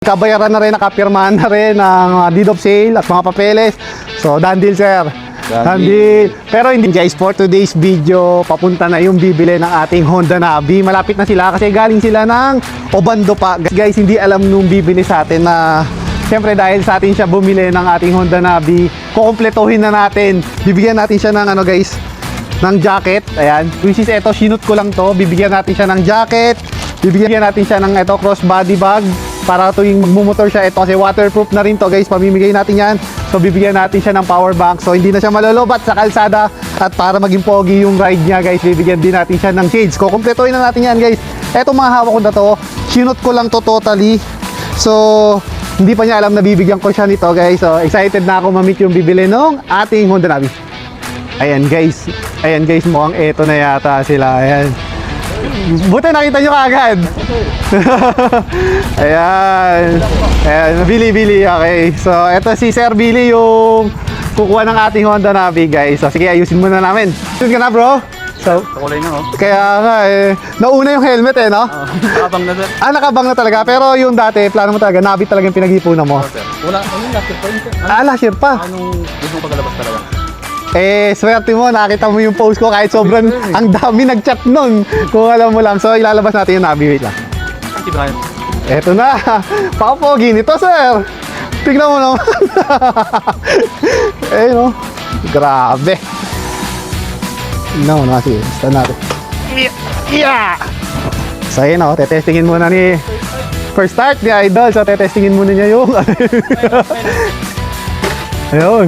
Kabayaran na rin, nakapirmahan na rin ng deed of sale at mga papeles. So, done deal, sir. Done deal. Pero hindi guys, for today's video, papunta na yung bibili ng ating Honda Navi. Malapit na sila kasi galing sila ng Obando pa. Guys, hindi alam nung bibili sa atin na siyempre dahil sa atin siya bumili ng ating Honda Navi, kukumpletohin na natin. Bibigyan natin siya ng ano guys, ng jacket. Ayan, which is ito, sinut ko lang to. Bibigyan natin siya ng jacket. Bibigyan natin siya ng ito, crossbody bag. Para tuwing magmumotor siya, ito kasi waterproof na rin to guys, pamimigay natin yan. So bibigyan natin siya ng power bank, so hindi na siya malolobat sa kalsada. At para maging pogi yung ride niya guys, bibigyan din natin siya ng shades. Kukumpletohin na natin yan guys. Eto mga hawak ko na to, sinut ko lang to totally. So hindi pa niya alam na bibigyan ko siya nito guys. So excited na ako ma-meet yung bibili ng ating Honda Navi. Ayan guys, mukhang eto na yata sila. Ayan, buti nakita nyo kaagad. Ayan, Billy, okay. So eto si Sir Billy yung kukuha ng ating Honda Navi guys. So sige, ayusin muna namin. Ayusin ka na bro. So, kulay na oh. Kaya nga nauna yung helmet no? Nakabang na sir. Nakabang na talaga. Pero yung dati, plano mo talaga, Navi talaga yung pinag-ipunan mo. Sir. Wala, last year pa yun sir. Last year pa. Anong gusto mong pagalabas talaga? Swerte mo, nakita mo yung post ko kahit sobrang ang dami nag-chat nun. Kung alam mo lang. So, ilalabas natin yung Navi. Wait lang. Hindi ba? Eto na. Papogi nito, sir. Tignan mo naman. No. Grabe. Tignan mo naman. Sige, stand natin. Yeah! So, ayun o. Tetestingin muna ni first start ni Idol. So, tetestingin muna niya yung ayun.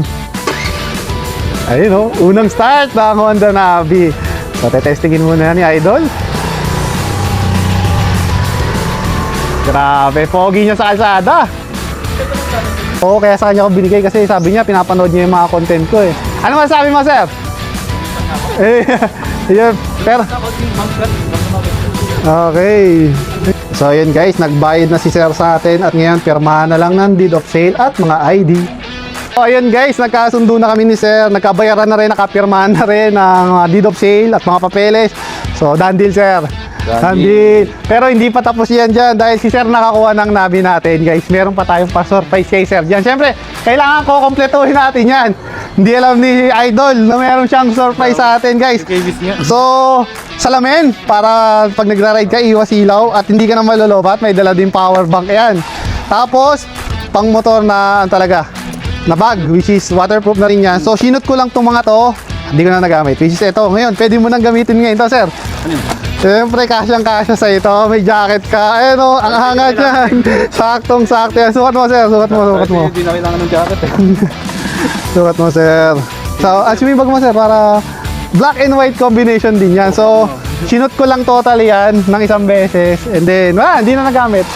Ayun o, unang start ng Honda Navi. So, tetestingin muna ni Idol. Grabe, pogi niya sa kalsada. Oo, kaya sa kanya ko binigay kasi sabi niya, pinapanood niya yung mga content ko eh. Ano masasabi mo, sir? Yeah, pero okay. So, ayun guys, nagbayad na si sir sa atin at ngayon, pirmahan na lang ng deed of sale at mga ID. So ayun guys, nagkasundo na kami ni sir, nagkabayaran na rin, nakapirmahan na rin ng deed of sale at mga papeles. So done deal sir, done deal. Pero hindi pa tapos yan dyan dahil si sir nakakuha ng Navi natin guys. Meron pa tayong pa-surprise kay sir dyan. Siyempre, kailangan ko kompletuhin natin yan. Hindi alam ni Idol na meron siyang surprise sa atin guys. So, salamin para pag nagra-ride ka, iwas ilaw at hindi ka na malolobat. May dala din power bank yan. Tapos, pang motor na talaga na bag, which is waterproof na rin yan. So, sinut ko lang itong mga to. Hindi ko na nagamit. Which is ito. Ngayon, pwede mo nang gamitin ngayon ito, sir. Siyempre, kasyang-kasya sa ito. May jacket ka. Ayun o, ang hanga dyan. Saktong-sakto yan. Sukat mo, sir. Sukat mo. Hindi na kailangan ng jacket eh. Sukat mo, sir. So, assuming bag mo, sir, para black and white combination din yan. So, sinut ko lang totally yan ng isang beses. And then, hindi na nagamit.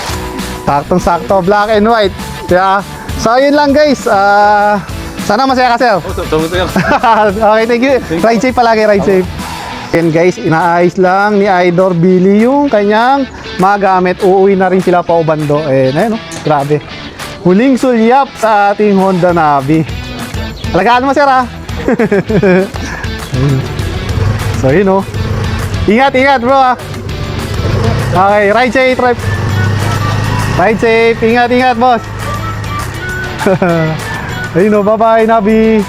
Saktong-sakto. Black and white. Kaya, so, ayun lang guys. Sana masaya ka, sir. Okay, thank you. Ride safe palagi, ride safe. And guys, inaayos lang ni Idol Billy yung kanyang magamit. Uuwi na rin sila pa Obando. Ayun, grabe. Huling sulyap sa ating Honda Navi. Alagaan mo, sir, ha? So, yun, Ingat, bro, ha? Okay, ride safe, ride safe. Ingat, boss. Ayun, bye-bye, Navi.